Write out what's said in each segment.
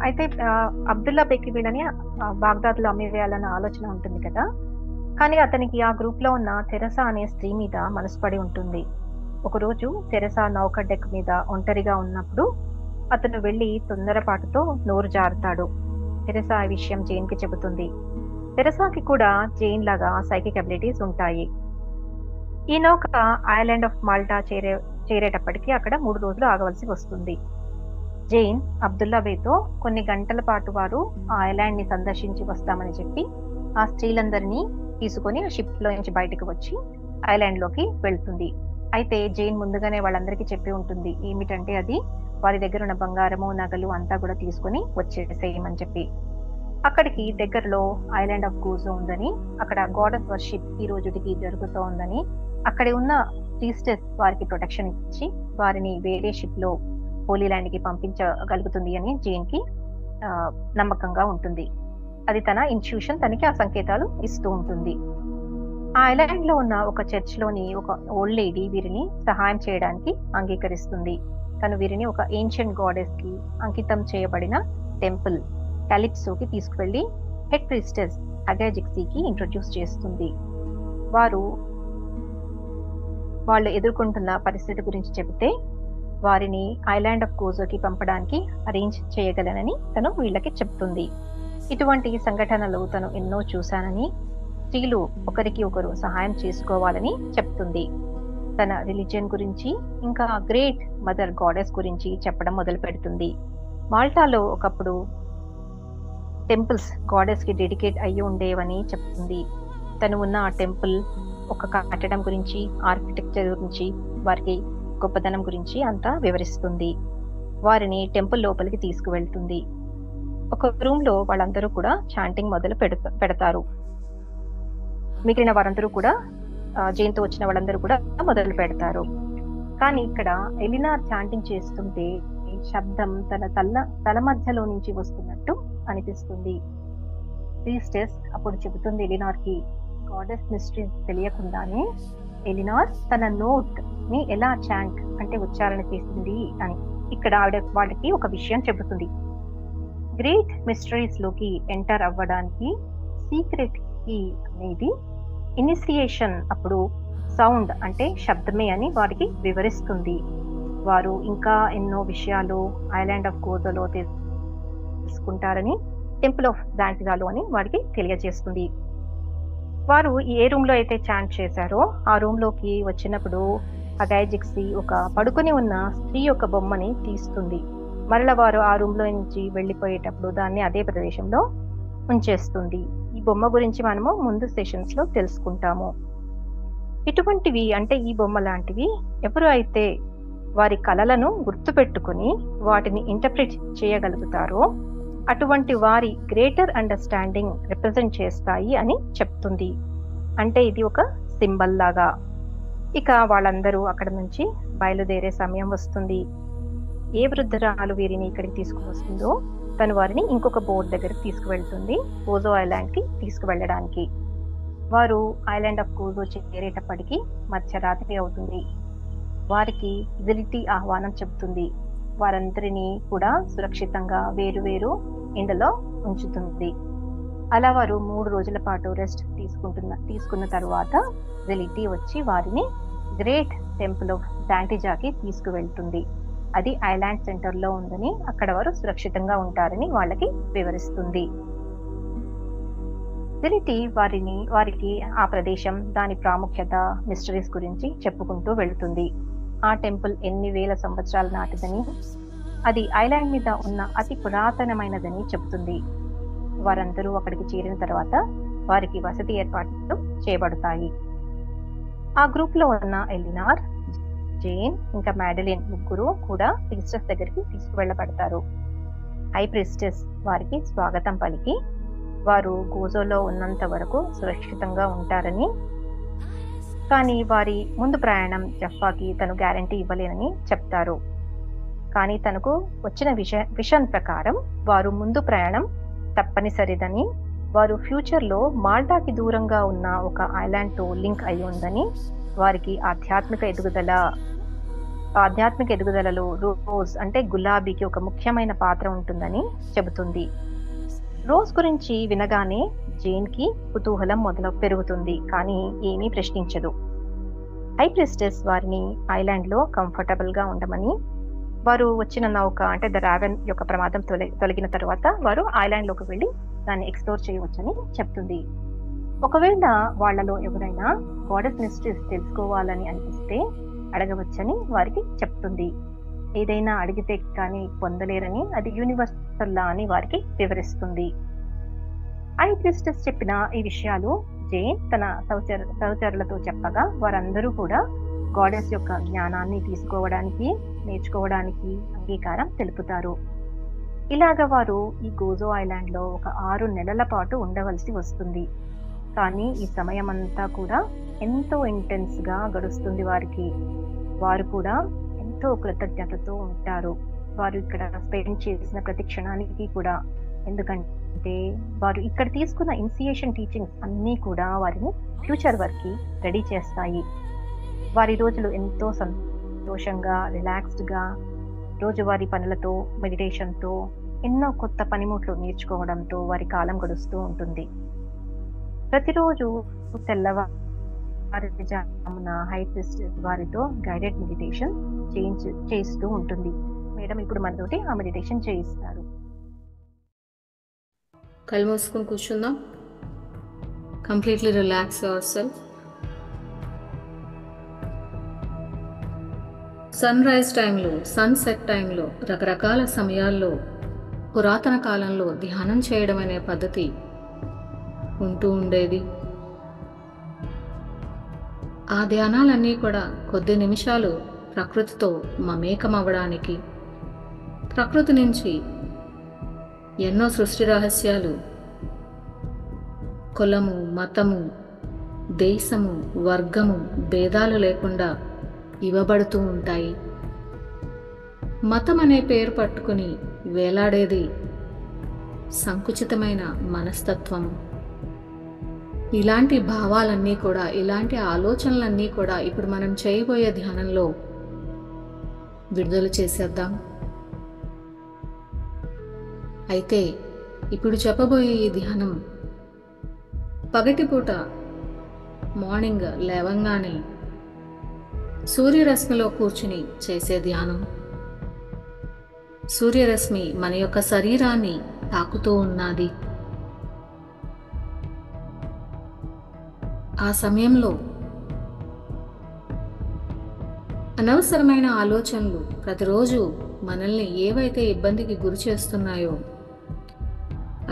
అయితే అబ్దుల్లా బేకి వీళ్ళని బాగ్దాద్‌లో అమ్మివేయాలన్న ఆలోచన ఉంటుంది కదా! కానీ అతనికి ఆ గ్రూప్‌లో ఉన్న తెరెసా అనే స్త్రీ మీద మనసు పడి ఉంటుంది. ఒకరోజు తెరెసా నౌక డెక్ మీద ఒంటరిగా ఉన్నప్పుడు అతను వెళ్లి తొందరపాటుతో నోరు జారుతాడు. తెరెసా ఈ విషయం జేన్‌కి చెబుతుంది. తెరెసాకి కూడా జేన్ లాగా సైకిక్ అబిలిటీస్ ఉంటాయి. ఈ నౌక ఐలాండ్ ఆఫ్ మాల్టా చేరేటప్పటికి అక్కడ 3 రోజులు ఆగవలసి వస్తుంది. జైన్ అబ్దుల్లా బేతో కొన్ని గంటల పాటు వారు ఆ ఐలాండ్ ని సందర్శించి వస్తామని చెప్పి ఆ స్త్రీలందరినీ తీసుకొని ఆ షిప్ లో నుంచి బయటకు వచ్చి ఐలాండ్ లోకి వెళ్తుంది. అయితే జైన్ ముందుగానే వాళ్ళందరికీ చెప్పి ఉంటుంది. ఏమిటంటే అది వారి దగ్గర ఉన్న బంగారము, నగలు అంతా కూడా తీసుకొని వచ్చేసేయమని చెప్పి. అక్కడికి దగ్గరలో ఐలాండ్ ఆఫ్ గోజో ఉందని, అక్కడ గాడెస్ వర్షిప్ ఈ రోజుకి జరుగుతూ ఉందని, అక్కడ ఉన్న ప్రీస్టెస్ వారికి ప్రొటెక్షన్ ఇచ్చి వారిని వేరే షిప్ లో హోలీ ల్యాండ్ కి పంపించగలుగుతుంది అని జైన్ కి నమ్మకంగా ఉంటుంది. అది తన ఇన్స్టిట్యూషన్ తనకి ఆ సంకేతాలు ఇస్తూ ఉంటుంది. ఆ ఐలాండ్ లో ఉన్న ఒక చర్చ్ లోని ఒక ఓల్డ్ లేడీ వీరిని సహాయం చేయడానికి అంగీకరిస్తుంది. తను వీరిని ఒక ఏన్షియంట్ గాడెస్ కి అంకితం చేయబడిన టెంపుల్ కాలిప్సోకి తీసుకువెళ్లి హెడ్ ప్రీస్టెస్ అగాజిక్సీకి ఇంట్రొడ్యూస్ చేస్తుంది. వాళ్ళు ఎదుర్కొంటున్న పరిస్థితి గురించి చెబితే వారిని ఐలాండ్ ఆఫ్ గోజోకి పంపడానికి అరేంజ్ చేయగలనని తను వీళ్ళకి చెప్తుంది. ఇటువంటి సంఘటనలు తను ఎన్నో చూశానని, స్త్రీలు ఒకరికి ఒకరు సహాయం చేసుకోవాలని చెప్తుంది. తన రిలీజియన్ గురించి ఇంకా గ్రేట్ మదర్ గాడెస్ గురించి చెప్పడం మొదలు పెడుతుంది. మాల్టాలో ఒకప్పుడు టెంపుల్స్ గాడెస్ కి డెడికేట్ అయ్యి ఉండేవని చెప్తుంది. తను ఉన్న ఆ టెంపుల్ ఒక కట్టడం గురించి, ఆర్కిటెక్చర్ గురించి, వారికి గొప్పదనం గురించి అంతా వివరిస్తుంది. వారిని టెంపుల్ లోపలికి తీసుకువెళ్తుంది. ఒక రూమ్ లో వాళ్ళందరూ కూడా చాంటింగ్ మొదలు పెడతారు. మిగిలిన వారందరూ కూడా జైన్తో వచ్చిన వాళ్ళందరూ కూడా మొదలు పెడతారు. కానీ ఇక్కడ ఎలినార్ చాంటింగ్ చేస్తుంటే శబ్దం తన తల మధ్యలో నుంచి వస్తున్నట్టు అనిపిస్తుంది. ప్రీస్టెస్ అప్పుడు చెబుతుంది ఎలినార్ కి, గాడెస్ మిస్టరీ తెలియకుండానే ఎలినార్ తన నోట్ ని ఎలా చాంట్ అంటే ఉచ్చారణ చేసింది అని. ఇక్కడ ఆవిడ వాళ్ళకి ఒక విషయం చెబుతుంది. గ్రేట్ మిస్టరీస్ లోకి ఎంటర్ అవ్వడానికి సీక్రెట్ కీ అనేది ఇనిషియేషన్ అప్పుడు సౌండ్ అంటే శబ్దమే అని వారికి వివరిస్తుంది. వారు ఇంకా ఎన్నో విషయాలు ఐలాండ్ ఆఫ్ గోజోలో తెలుసుకుంటారని, టెంపుల్ ఆఫ్ దాంటిదాలో అని వారికి తెలియజేస్తుంది. వారు ఏ రూమ్ లో అయితే చాంట్ చేశారో ఆ రూమ్ లోకి వచ్చినప్పుడు అగాజిక్సీ ఒక పడుకొని ఉన్న స్త్రీ యొక్క బొమ్మని తీస్తుంది. మరల వారు ఆ రూమ్ లో నుంచి వెళ్లిపోయేటప్పుడు దాన్ని అదే ప్రదేశంలో ఉంచేస్తుంది. ఈ బొమ్మ గురించి మనము ముందు సెషన్స్ లో తెలుసుకుంటాము. ఇటువంటివి అంటే ఈ బొమ్మ లాంటివి ఎవరు అయితే వారి కళలను గుర్తుపెట్టుకుని వాటిని ఇంటర్ప్రిట్ చేయగలుగుతారో అటువంటి వారి గ్రేటర్ అండర్స్టాండింగ్ రిప్రజెంట్ చేస్తాయి అని చెప్తుంది. అంటే ఇది ఒక సింబల్ లాగా. ఇక వాళ్ళందరూ అక్కడ నుంచి బయలుదేరే సమయం వస్తుంది. ఏ వృద్ధురాలు వీరిని ఇక్కడికి తీసుకువస్తుందో తను వారిని ఇంకొక బోట్ దగ్గరికి తీసుకువెళ్తుంది, గోజో ఐలాండ్ కి తీసుకువెళ్ళడానికి. వారు ఐలాండ్ ఆఫ్ గోజో చేరేటప్పటికి మధ్యరాత్రి అవుతుంది. వారికి జిలిటీ ఆహ్వానం చెబుతుంది. వారందరినీ కూడా సురక్షితంగా వేరు ఎండలో ఉంచుతుంది. అలా వారు 3 రోజుల పాటు రెస్ట్ తీసుకున్న తర్వాత జిలిటీ వచ్చి వారిని గ్రేట్ టెంపుల్ ఆఫ్ దాంటిజాకి తీసుకువెళ్తుంది. అది ఐలాండ్ సెంటర్ లో ఉందని, అక్కడ వారు సురక్షితంగా ఉంటారని వాళ్ళకి వివరిస్తుంది. జిలిటీ వారికి ఆ ప్రదేశం, దాని ప్రాముఖ్యత, మిస్టరీస్ గురించి చెప్పుకుంటూ వెళ్తుంది. ఆ టెంపుల్ ఎన్ని వేల సంవత్సరాల నాటిదని, అది ఐలాండ్ మీద ఉన్న అతి పురాతనమైనదని చెబుతుంది. వారందరూ అక్కడికి చేరిన తర్వాత వారికి వసతి ఏర్పాట్లు చేయబడతాయి. ఆ గ్రూప్ లో ఉన్న ఎలినార్, జేన్ ఇంకా మాడెలిన్ ముగ్గురు కూడా ప్రీస్టెస్ దగ్గరికి తీసుకువెళ్ళబడతారు. హై ప్రీస్టెస్ వారికి స్వాగతం పలికి వారు గోజోలో ఉన్నంత వరకు సురక్షితంగా ఉంటారని, కానీ వారి ముందు ప్రయాణం జఫ్ఫాకి తను గ్యారంటీ ఇవ్వలేనని చెప్తారు. కానీ తనకు వచ్చిన విషన్ ప్రకారం వారు ముందు ప్రయాణం తప్పనిసరిదని, వారు ఫ్యూచర్ లో మాల్టాకి దూరంగా ఉన్న ఒక ఐలాండ్ తో లింక్ అయి ఉందని, వారికి ఆధ్యాత్మిక ఎదుగుదల ఆధ్యాత్మిక ఎదుగుదలలో రోజ్ అంటే గులాబీకి ఒక ముఖ్యమైన పాత్ర ఉంటుందని చెబుతుంది. రోజ్ గురించి వినగానే జేన్‌కి కుతూహలం పెరుగుతుంది. కానీ ఏమీ ప్రశ్నించదు. హై ప్రీస్టెస్ వారిని ఐలాండ్‌లో కంఫర్టబుల్‌గా ఉండమని, వారు వచ్చిన నౌక అంటే ద రావెన్ యొక్క ప్రమాదం తొలగిన తర్వాత వారు ఐలాండ్‌లోకి వెళ్లి దాన్ని ఎక్స్‌ప్లోర్ చేయవచ్చని చెప్తుంది. ఒకవేళ వాళ్ళలో ఎవరైనా గాడెస్ మిస్టరీస్ తెలుసుకోవాలని అనిపిస్తే అడగవచ్చని వారికి చెప్తుంది. ఏదైనా అడిగితే కానీ పొందలేరని, అది యూనివర్సల్ లా అని వారికి వివరిస్తుంది. హై ప్రీస్టెస్ చెప్పిన ఈ విషయాలు జేన్ తన సహచరులతో చెప్పగా వారందరూ కూడా గాడెస్ యొక్క జ్ఞానాన్ని తీసుకోవడానికి, నేర్చుకోవడానికి అంగీకారం తెలుపుతారు. ఇలాగ వారు ఈ గోజో ఐలాండ్ లో ఒక 6 నెలల పాటు ఉండవలసి వస్తుంది. కానీ ఈ సమయమంతా కూడా ఎంతో ఇంటెన్స్ గా గడుస్తుంది వారికి. వారు కూడా ఎంతో కృతజ్ఞతతో ఉంటారు వారు ఇక్కడ స్పెండ్ చేసిన ప్రతి క్షణానికి కూడా. ఎందుకంటే వారు ఇక్కడ తీసుకున్న ఇనిషియేషన్ టీచింగ్స్ అన్నీ కూడా వారిని ఫ్యూచర్ వర్క్ కి రెడీ చేస్తాయి. వారి రోజులు ఎంతో సంతోషంగా, రిలాక్స్డ్ గా, రోజువారీ పనులతో, మెడిటేషన్తో, ఎన్నో కొత్త పనిముట్లు నేర్చుకోవడంతో వారి కాలం గడుస్తూ ఉంటుంది. ప్రతిరోజు తెల్లవారుజామున హై ప్రీస్టెస్ వారితో గైడెడ్ మెడిటేషన్ చేస్తూ ఉంటుంది. మేడం ఇప్పుడు మనతోటి ఆ మెడిటేషన్ చేయిస్తారు. కళ్ళు మూసుకొని కూర్చుందాం. Completely relax yourself. Sunrise టైంలో, సన్సెట్ టైంలో, రకరకాల సమయాల్లో పురాతన కాలంలో ధ్యానం చేయడం అనే పద్ధతి ఉంటూ ఉండేది. ఆ ధ్యానాలన్నీ కూడా కొద్ది నిమిషాలు ప్రకృతితో మమేకమవ్వడానికి, ప్రకృతి నుంచి ఎన్నో సృష్టి రహస్యాలు కులము, మతము, దేశము, వర్గము భేదాలు లేకుండా ఇవ్వబడుతూ ఉంటాయి. మతం అనే పేరు పట్టుకుని వేలాడేది సంకుచితమైన మనస్తత్వం. ఇలాంటి భావాలన్నీ కూడా, ఇలాంటి ఆలోచనలన్నీ కూడా ఇప్పుడు మనం చేయబోయే ధ్యానంలో విడుదల చేసేద్దాం. అయితే ఇప్పుడు చెప్పబోయే ఈ ధ్యానం పగటిపూట మార్నింగ్ లేవంగానే సూర్యరశ్మిలో కూర్చుని చేసే ధ్యానం. సూర్యరశ్మి మన యొక్క శరీరాన్ని తాకుతూ ఉన్నది. ఆ సమయంలో అనవసరమైన ఆలోచనలు ప్రతిరోజు మనల్ని ఏవైతే ఇబ్బందికి గురి చేస్తున్నాయో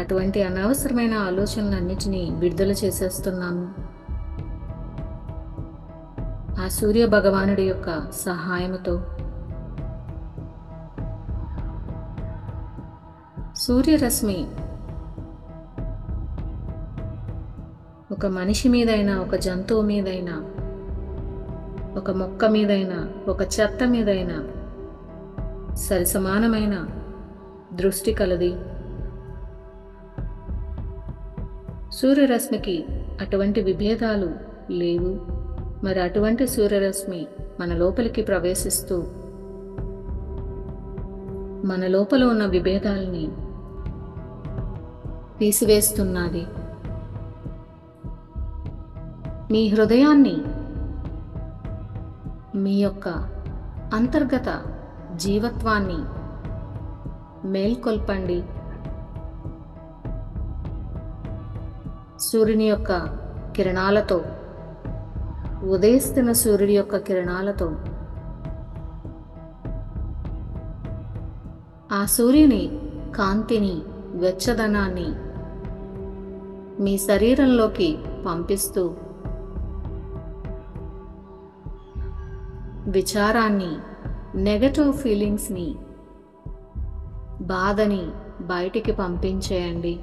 అటువంటి అనవసరమైన ఆలోచనలన్నిటినీ విడుదల చేసేస్తున్నాము. ఆ సూర్య భగవానుడి యొక్క సహాయముతో సూర్యరశ్మి ఒక మనిషి మీదైనా, ఒక జంతువు మీదైనా, ఒక మొక్క మీదైనా, ఒక చెత్త మీదైనా సరిసమానమైన దృష్టి కలది. సూర్యరశ్మికి అటువంటి విభేదాలు లేవు. మరి అటువంటి సూర్యరశ్మి మన లోపలికి ప్రవేశిస్తూ మన లోపల ఉన్న విభేదాలని తీసివేస్తున్నది. మీ హృదయాన్ని, మీ యొక్క అంతర్గత జీవత్వాన్ని మేల్కొల్పండి. సూర్యుని యొక్క కిరణాలతో, ఉదయిస్తున్న సూర్యుడి యొక్క కిరణాలతో ఆ సూర్యుని కాంతిని, వెచ్చదనాన్ని మీ శరీరంలోకి పంపిస్తూ విచారాన్ని, నెగటివ్ ఫీలింగ్స్ని, బాధని బయటికి పంపించేయండి.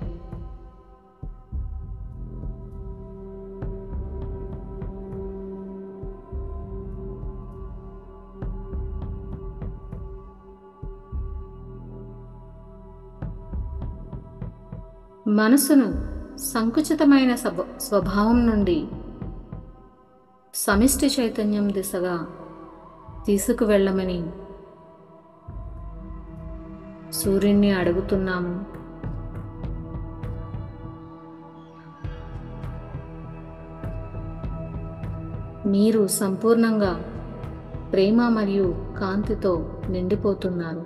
మనసును సంకుచితమైన స్వభావం నుండి సమిష్టి చైతన్యం దిశగా తీసుకువెళ్ళమని సూర్యుణ్ణి అడుగుతున్నాము. మీరు సంపూర్ణంగా ప్రేమ మరియు కాంతితో నిండిపోతున్నారు.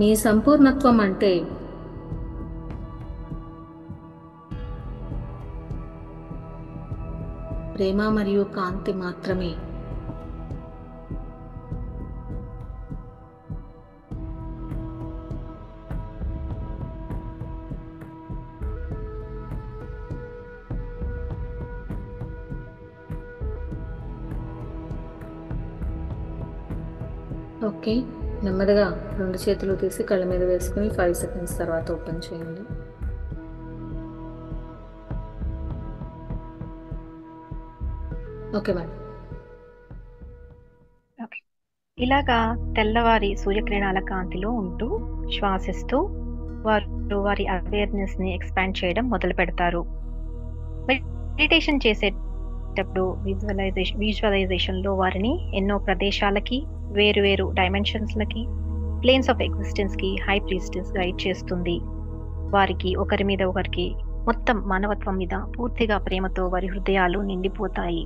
మీ సంపూర్ణత్వం అంటే ప్రేమ మరియు కాంతి మాత్రమే. ఓకే, నెమ్మదిగా 2 చేతులు తీసి కళ్ళ మీద వేసుకుని 5 సెకండ్స్ తర్వాత ఓపెన్ చేయండి. Okay madam. ఇలాగా తెల్లవారి సూర్యకిరణాల కాంతిలో ఉంటూ శ్వాసిస్తూ వారు వారి అవేర్నెస్ ని ఎక్స్పాండ్ చేయడం మొదలు పెడతారు. మెడిటేషన్ చేసేటప్పుడు విజువలైజేషన్ లో వారిని ఎన్నో ప్రదేశాలకి, వేరు డైమెన్షన్స్ లకి, ప్లేన్స్ ఆఫ్ ఎగ్జిస్టెన్స్ కి హై ప్రీస్టెస్ గైడ్ చేస్తుంది. వారికి ఒకరి మీద ఒకరికి మొత్తం మానవత్వం మీద పూర్తిగా ప్రేమతో వారి హృదయాలు నిండిపోతాయి.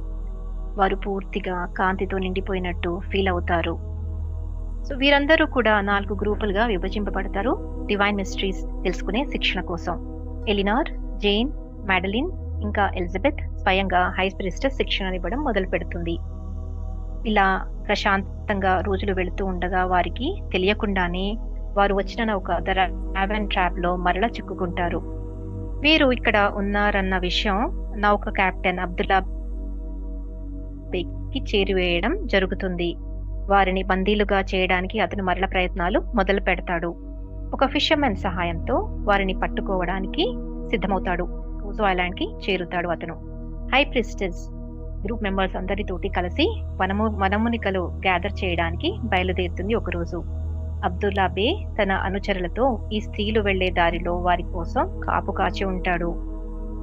వారు పూర్తిగా కాంతితో నిండిపోయినట్టు ఫీల్ అవుతారు. సో వీరందరూ కూడా 4 గ్రూపులుగా విభజింపబడతారు డివైన్ మిస్టరీస్ తెలుసుకునే శిక్షణ కోసం. ఎలినార్, జేన్, మాడలిన్ ఇంకా ఎలిజబెత్ స్వయంగా హై ప్రీస్టెస్ శిక్షణ ఇవ్వడం మొదలు పెడుతుంది. ఇలా ప్రశాంతంగా రోజులు వెళుతూ ఉండగా వారికి తెలియకుండానే వారు వచ్చిన నౌక ద రావెన్ ట్రాప్ లో మరలా చిక్కుకుంటారు. వీరు ఇక్కడ ఉన్నారన్న విషయం నౌక కెప్టెన్ అబ్దుల్లా బేకి చేరివేయడం జరుగుతుంది. వారిని బందీలుగా చేయడానికి అతను మరల ప్రయత్నాలు మొదలు పెడతాడు. ఒక ఫిషర్మెన్ సహాయంతో వారిని పట్టుకోవడానికి సిద్ధమవుతాడు. కోజో ఐలాండ్ కి చేరుతాడు అతను. హై ప్రీస్టెస్ గ్రూప్ మెంబర్స్ అందరితోటి కలిసి వనమునికలు గ్యాదర్ చేయడానికి బయలుదేరుతుంది. ఒకరోజు అబ్దుల్లా బే తన అనుచరులతో ఈ స్త్రీలు వెళ్లే దారిలో వారి కోసం కాపు కాచి ఉంటాడు.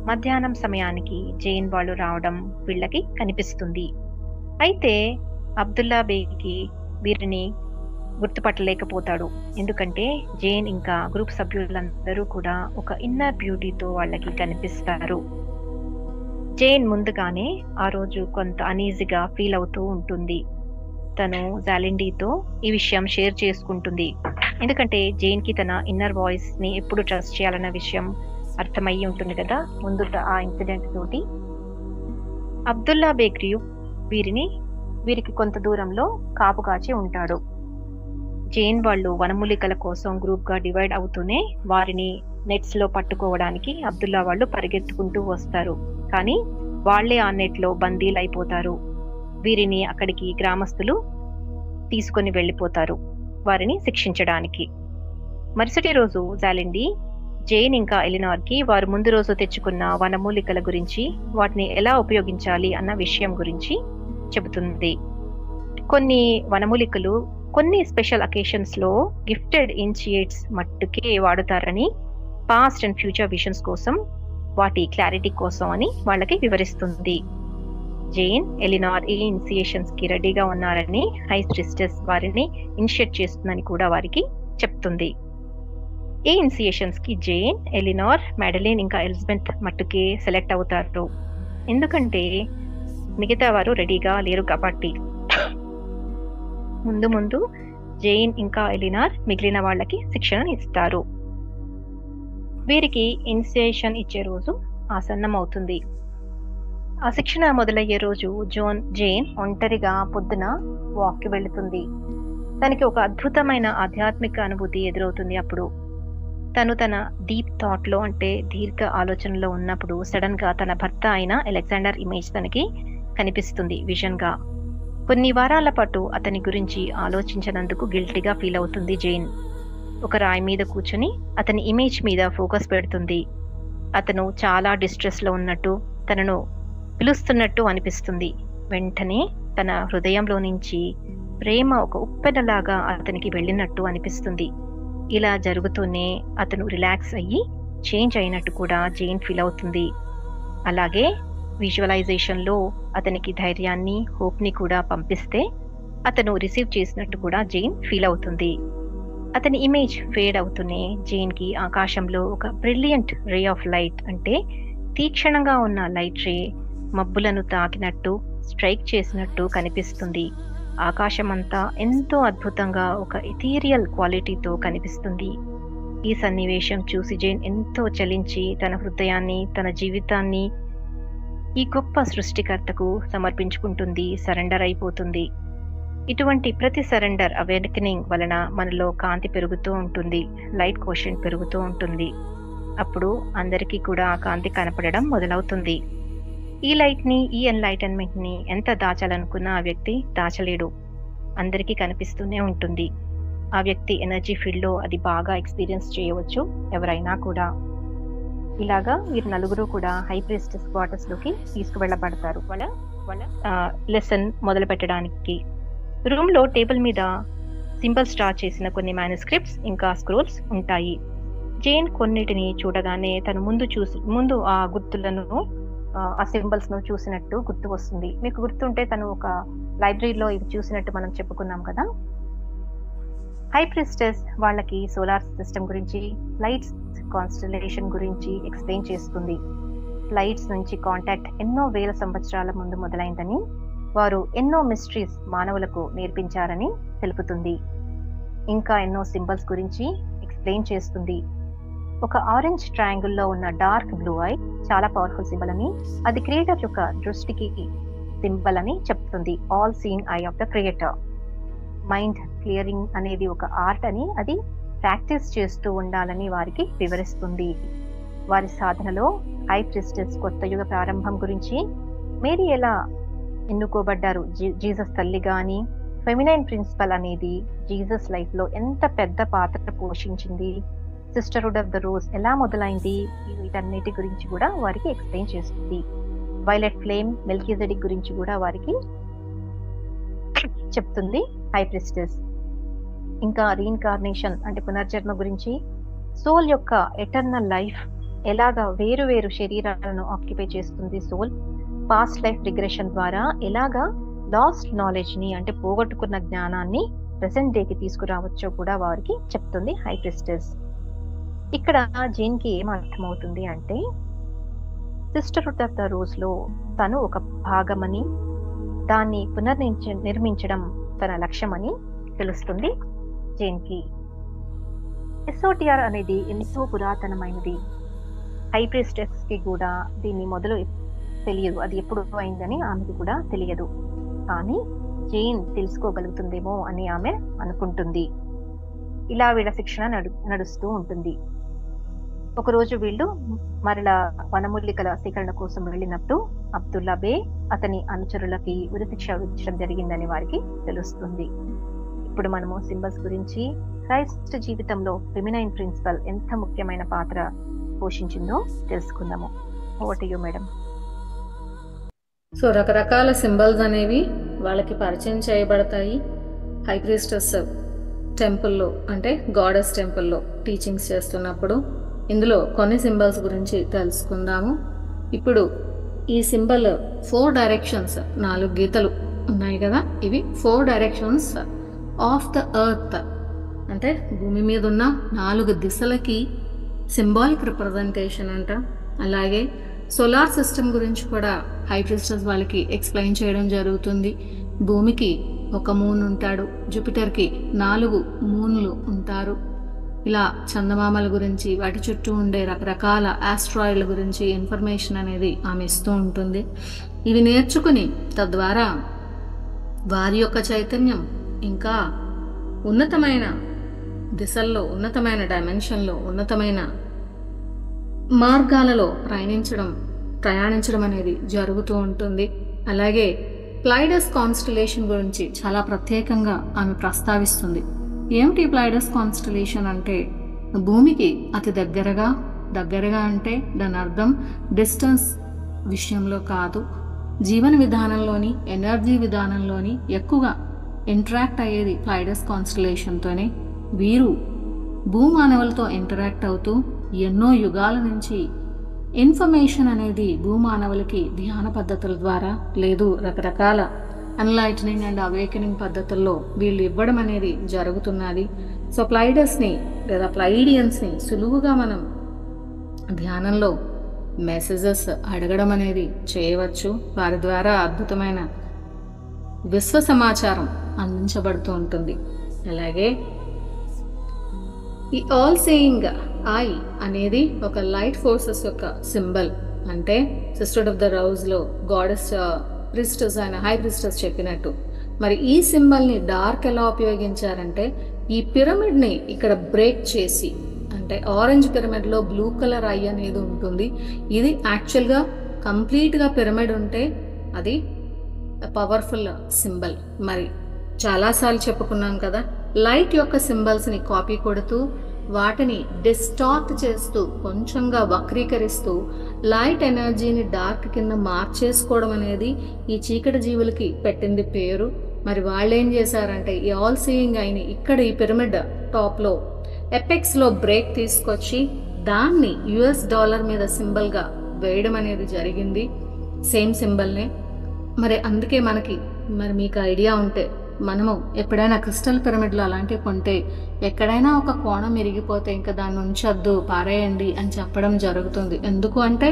మధ్యాహ్నం సమయానికి జైన్ వాళ్ళు రావడం వీళ్ళకి కనిపిస్తుంది. అయితే అబ్దుల్లా బేకి వీరిని గుర్తుపట్టలేకపోతాడు. ఎందుకంటే జైన్ ఇంకా గ్రూప్ సభ్యులందరూ కూడా ఒక ఇన్నర్ బ్యూటీతో వాళ్ళకి కనిపిస్తారు. జైన్ ముందుగానే ఆ రోజు కొంత అనీజీగా ఫీల్ అవుతూ ఉంటుంది. తను జాలిండీతో ఈ విషయం షేర్ చేసుకుంటుంది. ఎందుకంటే జైన్ కి తన ఇన్నర్ వాయిస్ ని ఎప్పుడు ట్రస్ట్ చేయాలన్న విషయం అర్థమయ్యి ఉంటుంది కదా ముందు ఆ ఇన్సిడెంట్ తోటి. అబ్దుల్లా బేక్రీ వీరికి కొంత దూరంలో కాపు కాచి ఉంటాడు. జైన్ వాళ్ళు వనమూలికల కోసం గ్రూప్ గా డివైడ్ అవుతూనే వారిని నెట్స్ లో పట్టుకోవడానికి అబ్దుల్లా వాళ్ళు పరిగెత్తుకుంటూ వస్తారు. కానీ వాళ్లే ఆ నెట్ లో బందీలు అయిపోతారు. వీరిని అక్కడికి గ్రామస్తులు తీసుకొని వెళ్ళిపోతారు వారిని శిక్షించడానికి. మరుసటి రోజు జాలిండి జైన్ ఇంకా ఎలినార్ కి వారు ముందు రోజు తెచ్చుకున్న వనమూలికల గురించి, వాటిని ఎలా ఉపయోగించాలి అన్న విషయం గురించి చెబుతుంది. కొన్ని వనమూలికలు కొన్ని స్పెషల్ అకేషన్స్ లో గిఫ్టెడ్ ఇనిషియేట్స్ మట్టుకే వాడుతారని, పాస్ట్ అండ్ ఫ్యూచర్ విషన్స్ కోసం, వాటి క్లారిటీ కోసం అని వాళ్ళకి వివరిస్తుంది. జైన్, ఎలినార్ ఈ ఇనిషియేషన్స్ కి రెడీగా ఉన్నారని, హై ప్రీస్టెస్ వారిని ఇనిషియేట్ చేస్తుందని కూడా వారికి చెప్తుంది. ఈ ఇనిషియేషన్స్ కి జైన్, ఎలినార్, మాడలిన్ ఇంకా ఎలిజబెత్ మట్టుకే సెలెక్ట్ అవుతారు. ఎందుకంటే మిగతా వారు రెడీగా లేరు కాబట్టి. ముందు జైన్ ఇంకా ఎలినార్ మిగిలిన వాళ్ళకి శిక్షణ ఇస్తారు. వీరికి ఇనిషియేషన్ ఇచ్చే రోజు ఆసన్నం అవుతుంది. ఆ శిక్షణ మొదలయ్యే రోజు జైన్ ఒంటరిగా పొద్దున వాక్ కి వెళుతుంది. తనకి ఒక అద్భుతమైన ఆధ్యాత్మిక అనుభూతి ఎదురవుతుంది. అప్పుడు తను తన డీప్ థాట్ లో, అంటే దీర్ఘ ఆలోచనలో ఉన్నప్పుడు సడన్ గా తన భర్త అయిన అలెగ్జాండర్ ఇమేజ్ తనకి కనిపిస్తుంది విజన్ గా. కొన్ని వారాల పాటు అతని గురించి ఆలోచించినందుకు గిల్టీగా ఫీల్ అవుతుంది జైన్. ఒక రాయి మీద కూర్చొని అతని ఇమేజ్ మీద ఫోకస్ పెడుతుంది. అతను చాలా డిస్ట్రెస్ లో ఉన్నట్టు, తనను పిలుస్తున్నట్టు అనిపిస్తుంది. వెంటనే తన హృదయంలో నుంచి ప్రేమ ఒక ఉప్పెనలాగా అతనికి వెళ్ళినట్టు అనిపిస్తుంది. ఇలా జరుగుతూనే అతను రిలాక్స్ అయ్యి చేంజ్ అయినట్టు కూడా జైన్ ఫీల్ అవుతుంది. అలాగే విజువలైజేషన్లో అతనికి ధైర్యాన్ని, హోప్ని కూడా పంపిస్తే అతను రిసీవ్ చేసినట్టు కూడా జేన్ ఫీల్ అవుతుంది. అతని ఇమేజ్ ఫేడ్ అవుతూనే జేన్కి ఆకాశంలో ఒక బ్రిలియంట్ రే ఆఫ్ లైట్, అంటే తీక్షణంగా ఉన్న లైట్ రే మబ్బులను తాకినట్టు, స్ట్రైక్ చేసినట్టు కనిపిస్తుంది. ఆకాశమంతా ఎంతో అద్భుతంగా ఒక ఎథీరియల్ క్వాలిటీతో కనిపిస్తుంది. ఈ సన్నివేశం చూసి జేన్ ఎంతో చలించి తన హృదయాన్ని, తన జీవితాన్ని ఈ గొప్ప సృష్టికర్తకు సమర్పించుకుంటుంది, సరెండర్ అయిపోతుంది. ఇటువంటి ప్రతి సరెండర్ అవేకనింగ్ వలన మనలో కాంతి పెరుగుతూ ఉంటుంది, లైట్ కోషెంట్ పెరుగుతూ ఉంటుంది. అప్పుడు అందరికీ కూడా ఆ కాంతి కనపడడం మొదలవుతుంది. ఈ లైట్ని, ఈ ఎన్లైటన్మెంట్ని ఎంత దాచాలనుకున్నా ఆ వ్యక్తి దాచలేడు, అందరికీ కనిపిస్తూనే ఉంటుంది. ఆ వ్యక్తి ఎనర్జీ ఫీల్డ్లో అది బాగా ఎక్స్పీరియన్స్ చేయవచ్చు ఎవరైనా కూడా. ఇలాగా వీరు నలుగురు కూడా హై ప్రీస్టెస్ క్వార్టర్స్ లోకి తీసుకువెళ్ళబడతారు వాళ్ళ లెసన్ మొదలు పెట్టడానికి. రూమ్ లో టేబుల్ మీద సింబల్స్ డ్రా చేసిన కొన్ని మ్యానుస్క్రిప్ట్స్ ఇంకా స్క్రోల్స్ ఉంటాయి. జేన్ కొన్నిటిని చూడగానే తను ముందు ఆ గుర్తులను, ఆ సింబల్స్ ను చూసినట్టు గుర్తు వస్తుంది. మీకు గుర్తుంటే తను ఒక లైబ్రరీలో ఇవి చూసినట్టు మనం చెప్పుకున్నాం కదా. హై ప్రీస్టెస్ వాళ్ళకి సోలార్ సిస్టమ్ గురించి, లైట్స్ కాన్స్టలేషన్ గురించి ఎక్స్ప్లెయిన్ చేస్తుంది. లైట్స్ నుంచి కాంటాక్ట్ ఎన్నో వేల సంవత్సరాల ముందు మొదలైందని, వారు ఎన్నో మిస్టరీస్ మానవులకు నేర్పించారని తెలుపుతుంది. ఇంకా ఎన్నో సింబల్స్ గురించి ఎక్స్ప్లెయిన్ చేస్తుంది. ఒక ఆరెంజ్ ట్రయాంగిల్లో ఉన్న డార్క్ బ్లూ ఐ చాలా పవర్ఫుల్ సింబల్ అని, అది క్రియేటర్ యొక్క దృష్టికి సింబల్ అని చెప్తుంది. All seeing I of the creator. Mind clearing అనేది ఒక ఆర్ట్ అని, అది ప్రాక్టీస్ చేస్తూ ఉండాలని వారికి వివరిస్తుంది. వారి సాధనలో హై ప్రీస్టెస్ కొత్త యుగ ప్రారంభం గురించి, మేరీ ఎలా ఎన్నుకోబడ్డారు జీసస్ తల్లిగా అని, ఫెమినైన్ ప్రిన్సిపల్ అనేది జీసస్ లైఫ్ లో ఎంత పెద్ద పాత్ర పోషించింది, సిస్టర్హుడ్ ఆఫ్ ద రోజ్ ఎలా మొదలైంది, వీటన్నిటి గురించి కూడా వారికి ఎక్స్ప్లెయిన్ చేస్తుంది. వైలెట్ ఫ్లేమ్, మెల్కీజెడిక్ గురించి కూడా వారికి చెప్తుంది హై ప్రీస్టెస్. ఇంకా రీఇన్కార్నేషన్ అంటే పునర్జన్మ గురించి, సోల్ యొక్క ఎటర్నల్ లైఫ్ ఎలాగా వేరు వేరు శరీరాలను ఆక్యుపై చేస్తుంది సోల్, పాస్ట్ లైఫ్ రిగ్రెషన్ ద్వారా ఎలాగా లాస్ట్ నాలెడ్జ్ ని, అంటే పోగొట్టుకున్న జ్ఞానాన్ని ప్రెసెంట్ డేకి తీసుకురావచ్చో కూడా వారికి చెప్తుంది హై ప్రీస్టెస్. ఇక్కడ జేన్ కి ఏం అర్థమవుతుంది అంటే, సిస్టర్హుడ్ ఆఫ్ ద రోజ్ లో తను ఒక భాగమని, దాన్ని నిర్మించడం తన లక్ష్యమని తెలుస్తుంది జేన్ కి. ఎస్ఓటిఆర్ అనేది ఎంతో పురాతనమైనది. హై ప్రీస్టెస్ కి కూడా దీన్ని మొదలు తెలియదు, అది ఎప్పుడు అయిందని ఆమెకు కూడా తెలియదు. కానీ జేన్ తెలుసుకోగలుగుతుందేమో అని ఆమె అనుకుంటుంది. ఇలా వీళ్ళ శిక్షణ నడుస్తూ ఉంటుంది. ఒకరోజు వీళ్ళు మరలా వనమూలికల సేకరణ కోసం వెళ్ళినప్పుడు అబ్దుల్లా బే అతని అనుచరులకి ఉరిశిక్ష విధించడం జరిగిందని వారికి తెలుస్తుంది. ఇప్పుడు మనము సింబల్స్ గురించి, క్రైస్ట్ జీవితంలో ఫెమినైన్ ప్రిన్సిపల్ ఎంత ముఖ్యమైన పాత్ర పోషించిందో తెలుసుకుందాము. Over to you madam. So రకరకాల సింబల్స్ అనేవి వాళ్ళకి పరిచయం చేయబడతాయి హై ప్రీస్టెస్ టెంపుల్లో, అంటే గాడెస్ టెంపుల్లో టీచింగ్స్ చేస్తున్నప్పుడు. ఇందులో కొన్ని సింబల్స్ గురించి తెలుసుకుందాము. ఇప్పుడు ఈ సింబల్ 4 డైరెక్షన్స్, 4 గీతలు ఉన్నాయి కదా, ఇవి 4 డైరెక్షన్స్ ఆఫ్ ద ఎర్త్, అంటే భూమి మీద ఉన్న 4 దిశలకి సింబాలిక్ రిప్రజెంటేషన్ అంట. అలాగే సోలార్ సిస్టమ్ గురించి కూడా హై ప్రీస్టెస్ వాళ్ళకి ఎక్స్ప్లెయిన్ చేయడం జరుగుతుంది. భూమికి ఒక మూన్ ఉంటాడు, జూపిటర్కి 4 మూన్లు ఉంటారు. ఇలా చందమామల గురించి, వాటి చుట్టూ ఉండే రకరకాల ఆస్ట్రాయిడ్ల గురించి ఇన్ఫర్మేషన్ అనేది ఆమె ఇస్తూ ఉంటుంది. ఇవి నేర్చుకుని తద్వారా వారి యొక్క చైతన్యం ఇంకా ఉన్నతమైన దిశల్లో, ఉన్నతమైన డైమెన్షన్లో, ఉన్నతమైన మార్గాలలో ప్రయాణించడం అనేది జరుగుతూ ఉంటుంది. అలాగే ప్లైడస్ కాన్స్టలేషన్ గురించి చాలా ప్రత్యేకంగా ఆమె ప్రస్తావిస్తుంది. ఏమిటి ప్లైడస్ కాన్స్టలేషన్ అంటే, భూమికి అతి దగ్గరగా అంటే దాని అర్థం డిస్టెన్స్ విషయంలో కాదు, జీవన విధానంలోని, ఎనర్జీ విధానంలోని ఎక్కువగా ఇంటరాక్ట్ అయ్యేది ప్లైడస్ కాన్స్టలేషన్తోనే. వీరు భూమానవులతో ఇంటరాక్ట్ అవుతూ ఎన్నో యుగాల నుంచి ఇన్ఫర్మేషన్ అనేది భూమానవులకి ధ్యాన పద్ధతుల ద్వారా లేదు రకరకాల అన్లైటనింగ్ అండ్ అవేకనింగ్ పద్ధతుల్లో వీళ్ళు ఇవ్వడం అనేది జరుగుతున్నది. సో ప్లైడర్స్ని లేదా ప్లైడియన్స్ని సులువుగా మనం ధ్యానంలో మెసేజెస్ అడగడం అనేది చేయవచ్చు. వారి ద్వారా అద్భుతమైన విశ్వ సమాచారం అందించబడుతూ ఉంటుంది. అలాగే ఈ ఆల్ సేయింగ్ ఐ అనేది ఒక లైట్ ఫోర్సెస్ యొక్క సింబల్. అంటే సిస్టర్ ఆఫ్ ద రోజ్లో గాడెస్ ప్రిస్టెస్ అయిన హై ప్రిస్టెస్ చెప్పినట్టు మరి ఈ సింబల్ని డార్క్ ఎలా ఉపయోగించారంటే ఈ పిరమిడ్ని ఇక్కడ బ్రేక్ చేసి, అంటే ఆరెంజ్ పిరమిడ్లో బ్లూ కలర్ ఐ అనేది ఉంటుంది. ఇది యాక్చువల్గా కంప్లీట్గా పిరమిడ్ ఉంటే అది పవర్ఫుల్ సింబల్. మరి చాలాసార్లు చెప్పుకున్నాం కదా, లైట్ యొక్క సింబల్స్ని కాపీ కొడుతూ వాటిని డిస్టార్ట్ చేస్తూ కొంచెంగా వక్రీకరిస్తూ లైట్ ఎనర్జీని డార్క్ కింద మార్చేసుకోవడం అనేది ఈ చీకటి జీవులకి పెట్టింది పేరు. మరి వాళ్ళు ఏం చేశారంటే ఈ ఆల్ సీయింగ్ ఐని ఇక్కడ ఈ పిరమిడ్ టాప్లో ఎపెక్స్లో బ్రేక్ తీసుకొచ్చి దాన్ని $US మీద సింబల్గా వేయడం అనేది జరిగింది. సేమ్ సింబల్నే. మరి అందుకే మరి మీకు ఐడియా ఉంటే మనము ఎప్పుడైనా క్రిస్టల్ పిరమిడ్లో అలాంటివి కొంటే ఎక్కడైనా ఒక కోణం ఇరిగిపోతే ఇంకా దాన్ని ఉంచొద్దు, పారేయండి అని చెప్పడం జరుగుతుంది. ఎందుకు అంటే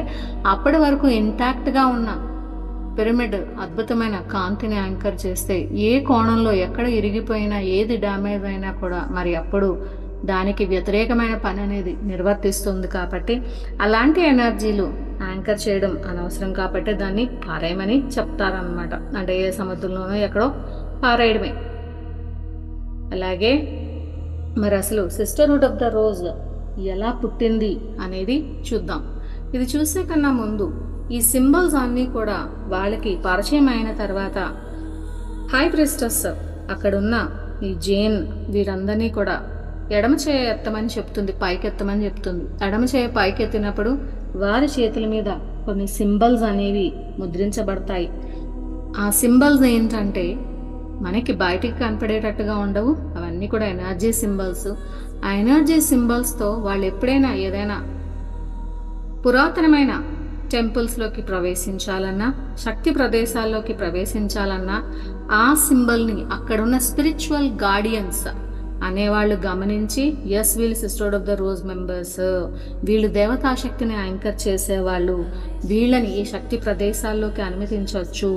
అప్పటి వరకు ఇంటాక్ట్గా ఉన్న పిరమిడ్ అద్భుతమైన కాంతిని యాంకర్ చేస్తే ఏ కోణంలో ఎక్కడ ఇరిగిపోయినా ఏది డ్యామేజ్ అయినా కూడా మరి అప్పుడు దానికి వ్యతిరేకమైన పని అనేది నిర్వర్తిస్తుంది. కాబట్టి అలాంటి ఎనర్జీలు యాంకర్ చేయడం అనవసరం కాబట్టి దాన్ని పారేయమని చెప్తారనమాట. అంటే ఏ సముద్రంలోనో ఎక్కడో పారేయడమే. అలాగే మరి అసలు సిస్టర్హుడ్ ఆఫ్ ద రోజ్ ఎలా పుట్టింది అనేది చూద్దాం. ఇది చూసే కన్నా ముందు ఈ సింబల్స్ అన్నీ కూడా వాళ్ళకి పరిచయం అయిన తర్వాత హై ప్రిస్టెస్ అక్కడున్న ఈ జేన్ వీరందరినీ కూడా ఎడమ చేయ ఎత్తమని చెప్తుంది, పైకెత్తమని చెప్తుంది. ఎడమ చేయ పైకెత్తినప్పుడు వారి చేతుల మీద కొన్ని సింబల్స్ అనేవి ముద్రించబడతాయి. ఆ సింబల్స్ ఏంటంటే మనకి బయటికి కనపడేటట్టుగా ఉండవు, అవన్నీ కూడా ఎనర్జీ సింబల్స్. ఆ ఎనర్జీ సింబల్స్తో వాళ్ళు ఎప్పుడైనా ఏదైనా పురాతనమైన టెంపుల్స్లోకి ప్రవేశించాలన్నా, శక్తి ప్రదేశాల్లోకి ప్రవేశించాలన్నా ఆ సింబల్ని అక్కడున్న స్పిరిచువల్ గార్డియన్స్ అనేవాళ్ళు గమనించి ఎస్ వీళ్ళు sister of the rose members, వీళ్ళు దేవతాశక్తిని యాంకర్ చేసేవాళ్ళు, వీళ్ళని ఈ శక్తి ప్రదేశాల్లోకి అనుమతించవచ్చు.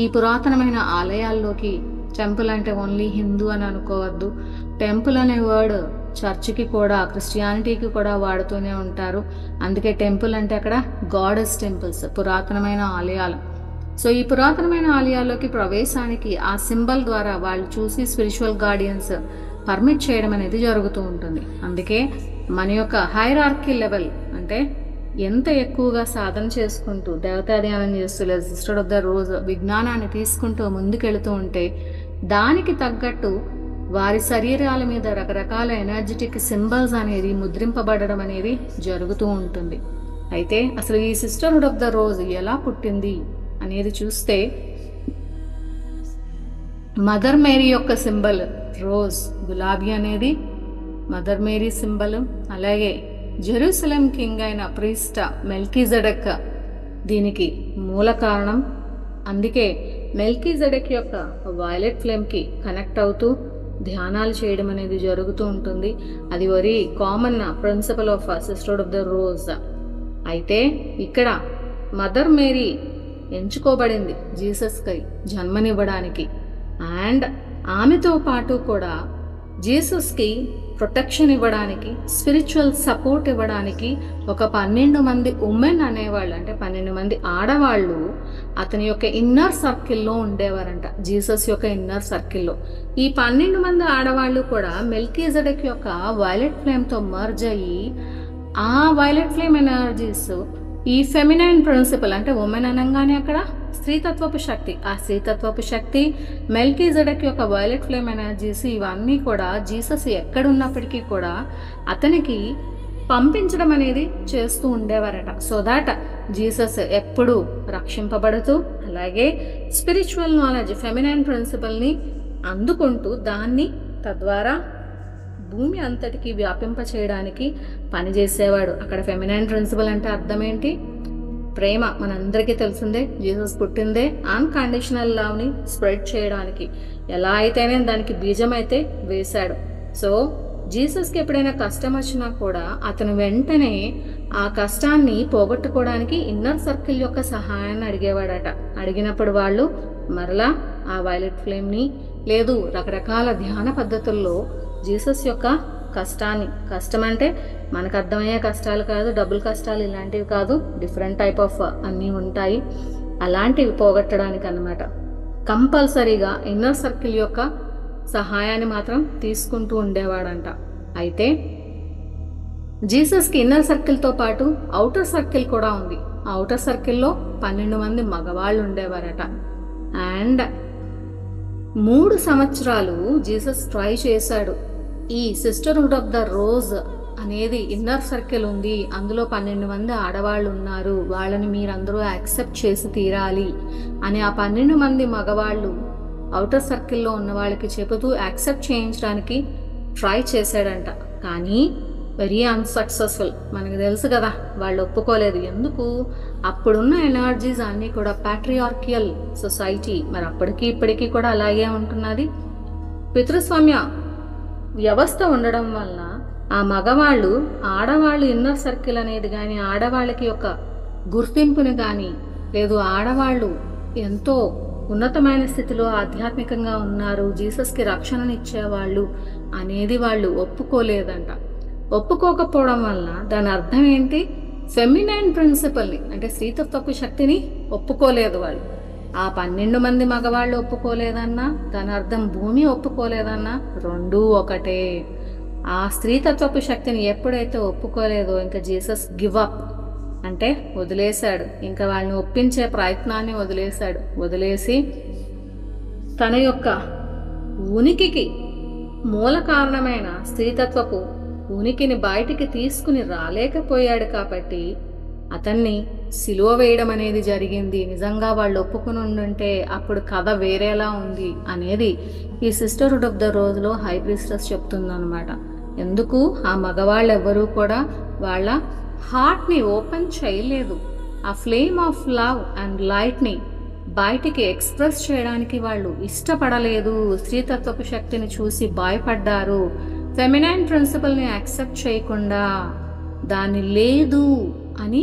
ఈ పురాతనమైన ఆలయాల్లోకి, టెంపుల్ అంటే ఓన్లీ హిందూ అని అనుకోవద్దు, టెంపుల్ అనే వర్డ్ చర్చికి కూడా క్రిస్టియానిటీకి కూడా వాడుతూనే ఉంటారు. అందుకే టెంపుల్ అంటే అక్కడ గాడెస్ టెంపుల్స్, పురాతనమైన ఆలయాలు. సో ఈ పురాతనమైన ఆలయాల్లోకి ప్రవేశానికి ఆ సింబల్ ద్వారా వాళ్ళు చూసి స్పిరిచువల్ గార్డియన్స్ పర్మిట్ చేయడం అనేది జరుగుతూ ఉంటుంది. అందుకే మన యొక్క హైరార్కీ లెవెల్ అంటే ఎంత ఎక్కువగా సాధన చేసుకుంటూ దేవతా ధ్యానం చేస్తూ లేదా సిస్టర్ ఆఫ్ ద రోజ్ విజ్ఞానాన్ని తీసుకుంటూ ముందుకెళ్తూ ఉంటే దానికి తగ్గట్టు వారి శరీరాల మీద రకరకాల ఎనర్జెటిక్ సింబల్స్ అనేది ముద్రింపబడడం అనేది జరుగుతూ ఉంటుంది. అయితే అసలు ఈ సిస్టర్హుడ్ ఆఫ్ ద రోజ్ ఎలా పుట్టింది అనేది చూస్తే మదర్ మేరీ యొక్క సింబల్ రోజ్, గులాబీ అనేది మదర్ మేరీ సింబల్. అలాగే జెరూసలేం కింగ్ అయిన ప్రీస్ట్ మెల్కీజెడెక్ దీనికి మూల కారణం. అందుకే మెల్కీజెడెక్ యొక్క వైలెట్ ఫ్లేమ్కి కనెక్ట్ అవుతూ ధ్యానాలు చేయడం అనేది జరుగుతూ ఉంటుంది. అది very common principle of sister of the rose. అయితే ఇక్కడ మదర్ మేరీ ఎంచుకోబడింది జీసస్కి జన్మనివ్వడానికి. అండ్ ఆమెతో పాటు కూడా జీసస్కి ప్రొటెక్షన్ ఇవ్వడానికి, స్పిరిచువల్ సపోర్ట్ ఇవ్వడానికి ఒక 12 మంది ఉమెన్ అనేవాళ్ళు, అంటే 12 మంది ఆడవాళ్ళు అతని యొక్క ఇన్నర్ సర్కిల్లో ఉండేవారంట. జీసస్ యొక్క ఇన్నర్ సర్కిల్లో ఈ 12 మంది ఆడవాళ్ళు కూడా మెల్కీజెడెక్ యొక్క వైలెట్ ఫ్లేమ్తో మర్జ్ అయ్యి ఆ వైలెట్ ఫ్లేమ్ ఎనర్జీస్ ఈ ఫెమినైన్ ప్రిన్సిపల్ అంటే ఉమెన్ అనగానే అక్కడ స్త్రీతత్వపు శక్తి, ఆ స్త్రీతత్వపు శక్తి మెల్కీజెడెక్ యొక్క వైలెట్ ఫ్లేమ్ ఎనర్జీస్ ఇవన్నీ కూడా జీసస్ ఎక్కడున్నప్పటికీ కూడా అతనికి పంపించడం అనేది చేస్తూ ఉండేవారట. సో దాట్ జీసస్ ఎప్పుడు రక్షింపబడుతూ అలాగే స్పిరిచువల్ నాలెడ్జ్ ఫెమినైన్ ప్రిన్సిపల్ని అందుకుంటూ దాన్ని తద్వారా భూమి అంతటికి వ్యాపింప చేయడానికి పనిచేసేవాడు. అక్కడ ఫెమినైన్ ప్రిన్సిపల్ అంటే అర్థం ఏంటి? ప్రేమ. మనందరికీ తెలిసిందే, జీసస్ పుట్టిందే అన్కండిషనల్ లవ్ని స్ప్రెడ్ చేయడానికి. ఎలా అయితేనే దానికి బీజం అయితే వేశాడు. సో జీసస్కి ఎప్పుడైనా కష్టం వచ్చినా కూడా అతను వెంటనే ఆ కష్టాన్ని పోగొట్టుకోవడానికి ఇన్నర్ సర్కిల్ యొక్క సహాయాన్ని అడిగేవాడట. అడిగినప్పుడు వాళ్ళు మరలా ఆ వైలెట్ ఫ్లేమ్ని, లేదు రకరకాల ధ్యాన పద్ధతుల్లో జీసస్ యొక్క కష్టాన్ని, కష్టం అంటే మనకు అర్థమయ్యే కష్టాలు కాదు, డబ్బుల కష్టాలు ఇలాంటివి కాదు, డిఫరెంట్ టైప్ ఆఫ్ అన్నీ ఉంటాయి, అలాంటివి పోగొట్టడానికి అన్నమాట. కంపల్సరీగా ఇన్నర్ సర్కిల్ యొక్క సహాయాన్ని మాత్రం తీసుకుంటూ ఉండేవాడంట. అయితే జీసస్కి ఇన్నర్ సర్కిల్తో పాటు అవుటర్ సర్కిల్ కూడా ఉంది. అవుటర్ సర్కిల్లో 12 మంది మగవాళ్ళు ఉండేవారట. అండ్ 3 సంవత్సరాలు జీసస్ ట్రై చేశాడు. ఈ సిస్టర్హుడ్ ఆఫ్ ద రోజ్ అనేది ఇన్నర్ సర్కిల్ ఉంది, అందులో 12 మంది ఆడవాళ్ళు ఉన్నారు, వాళ్ళని మీరందరూ యాక్సెప్ట్ చేసి తీరాలి అని ఆ 12 మంది మగవాళ్ళు అవుటర్ సర్కిల్లో ఉన్న వాళ్ళకి చెబుతూ యాక్సెప్ట్ చేయించడానికి ట్రై చేశాడంట. కానీ వెరీ అన్సక్సెస్ఫుల్. మనకు తెలుసు కదా, వాళ్ళు ఒప్పుకోలేదు. ఎందుకు? అప్పుడున్న ఎనర్జీస్ అన్నీ కూడా ప్యాట్రియార్కియల్ సొసైటీ. మరి అప్పటికి ఇప్పటికీ కూడా అలాగే ఉంటున్నది. పితృస్వామ్య వ్యవస్థ ఉండడం వల్ల ఆ మగవాళ్ళు ఆడవాళ్ళు ఇన్నర్ సర్కిల్ అనేది కానీ, ఆడవాళ్ళకి ఒక గుర్తింపుని కానీ, లేదు ఆడవాళ్ళు ఎంతో ఉన్నతమైన స్థితిలో ఆధ్యాత్మికంగా ఉన్నారు, జీసస్కి రక్షణనిచ్చేవాళ్ళు అనేది వాళ్ళు ఒప్పుకోలేదంట. ఒప్పుకోకపోవడం వల్ల దాని అర్థం ఏంటి? ఫెమినైన్ ప్రిన్సిపల్ని, అంటే స్త్రీతత్వపు శక్తిని ఒప్పుకోలేదు వాళ్ళు. ఆ 12 మంది మగవాళ్ళు ఒప్పుకోలేదన్నా దాని అర్థం భూమి ఒప్పుకోలేదన్నా రెండూ ఒకటే. ఆ స్త్రీతత్వపు శక్తిని ఎప్పుడైతే ఒప్పుకోలేదో ఇంకా జీసస్ గివ్ అప్, అంటే వదిలేశాడు. ఇంకా వాళ్ళని ఒప్పించే ప్రయత్నాన్ని వదిలేశాడు. వదిలేసి తన యొక్క ఉనికికి మూల కారణమైన స్త్రీతత్వపు ఉనికిని బయటికి తీసుకుని రాలేకపోయాడు కాబట్టి అతన్ని సిలువ వేయడం అనేది జరిగింది. నిజంగా వాళ్ళు ఒప్పుకుని ఉండుంటే అప్పుడు కథ వేరేలా ఉంది అనేది ఈ సిస్టర్హుడ్ ఆఫ్ ద రోజులో హై ప్రీస్టెస్ చెప్తుందన్నమాట. ఎందుకు? ఆ మగవాళ్ళు ఎవ్వరూ కూడా వాళ్ళ హార్ట్ని ఓపెన్ చేయలేదు. ఆ ఫ్లేమ్ ఆఫ్ లవ్ అండ్ లైట్ని బయటికి ఎక్స్ప్రెస్ చేయడానికి వాళ్ళు ఇష్టపడలేదు. స్త్రీతత్వపు శక్తిని చూసి భయపడ్డారు. ఫెమినైన్ ప్రిన్సిపల్ని యాక్సెప్ట్ చేయకుండా దాన్ని లేదు అని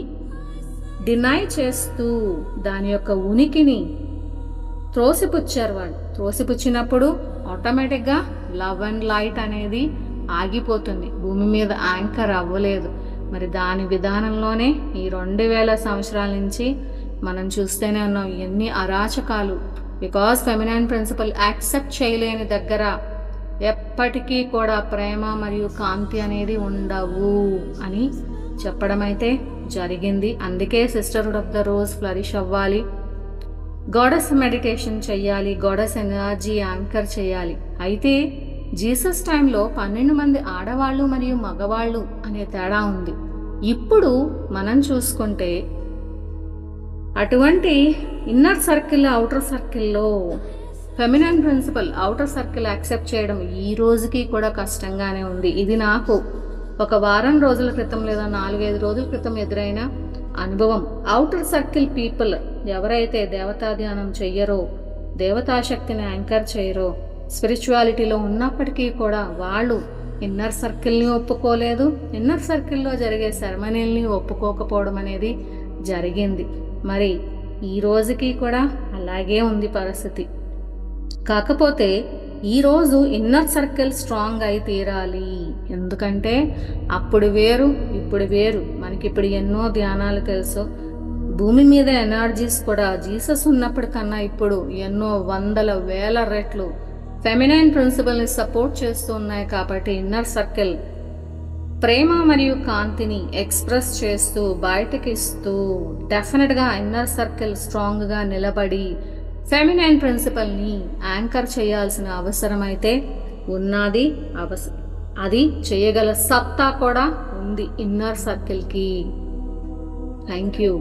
డినై చేస్తూ దాని యొక్క ఉనికిని త్రోసిపుచ్చారు వాళ్ళు. త్రోసిపుచ్చినప్పుడు ఆటోమేటిక్గా లవ్ అండ్ లైట్ అనేది ఆగిపోతుంది, భూమి మీద యాంకర్ అవ్వలేదు. మరి దాని విధానంలోనే ఈ 2000 సంవత్సరాల నుంచి మనం చూస్తూనే ఉన్నాం ఎన్ని అరాచకాలు. బికాస్ ఫెమినైన్ ప్రిన్సిపల్ యాక్సెప్ట్ చేయలేని దగ్గర ఎప్పటికీ కూడా ప్రేమ మరియు కాంతి అనేది ఉండవు అని చెప్పడం అయితే జరిగింది. అందుకే sisterhood of the rose flourish అవ్వాలి, గాడెస్ మెడిటేషన్ చెయ్యాలి, గాడెస్ ఎనర్జీ యాంకర్ చేయాలి. అయితే జీసస్ టైంలో 12 మంది ఆడవాళ్ళు మరియు మగవాళ్ళు అనే తేడా ఉంది. ఇప్పుడు మనం చూసుకుంటే అటువంటి ఇన్నర్ సర్కిల్ అవుటర్ సర్కిల్లో feminine principle outer circle accept చేయడం ఈ రోజుకి కూడా కష్టంగానే ఉంది. ఇది నాకు ఒక వారం రోజుల క్రితం లేదా 4-5 రోజుల క్రితం ఎదురైన అనుభవం. అవుటర్ సర్కిల్ పీపుల్ ఎవరైతే దేవతా ధ్యానం చెయ్యరో, దేవతాశక్తిని యాంకర్ చేయరో, స్పిరిచువాలిటీలో ఉన్నప్పటికీ కూడా వాళ్ళు ఇన్నర్ సర్కిల్ని ఒప్పుకోలేదు. ఇన్నర్ సర్కిల్లో జరిగే సెరమనీల్ని ఒప్పుకోకపోవడం అనేది జరిగింది. మరి ఈ రోజుకి కూడా అలాగే ఉంది పరిస్థితి. కాకపోతే ఈరోజు ఇన్నర్ సర్కిల్ స్ట్రాంగ్ అయి తీరాలి. ఎందుకంటే అప్పుడు వేరు ఇప్పుడు వేరు. మనకి ఇప్పుడు ఎన్నో ధ్యానాలు తెలుసు. భూమి మీద ఎనర్జీస్ కూడా జీసస్ ఉన్నప్పటికన్నా ఇప్పుడు ఎన్నో 100,000 రెట్లు ఫెమినైన్ ప్రిన్సిపల్ని సపోర్ట్ చేస్తూ ఉన్నాయి. కాబట్టి ఇన్నర్ సర్కిల్ ప్రేమ మరియు కాంతిని ఎక్స్ప్రెస్ చేస్తూ బయటకి ఇస్తూ డెఫినెట్గా ఇన్నర్ సర్కిల్ స్ట్రాంగ్గా నిలబడి ఫెమినైన్ ప్రిన్సిపల్ని యాంకర్ చేయాల్సిన అవసరం అయితే ఉన్నది. అది చేయగల సత్తా కూడా ఉంది ఇన్నర్ సర్కిల్కి. Thank you.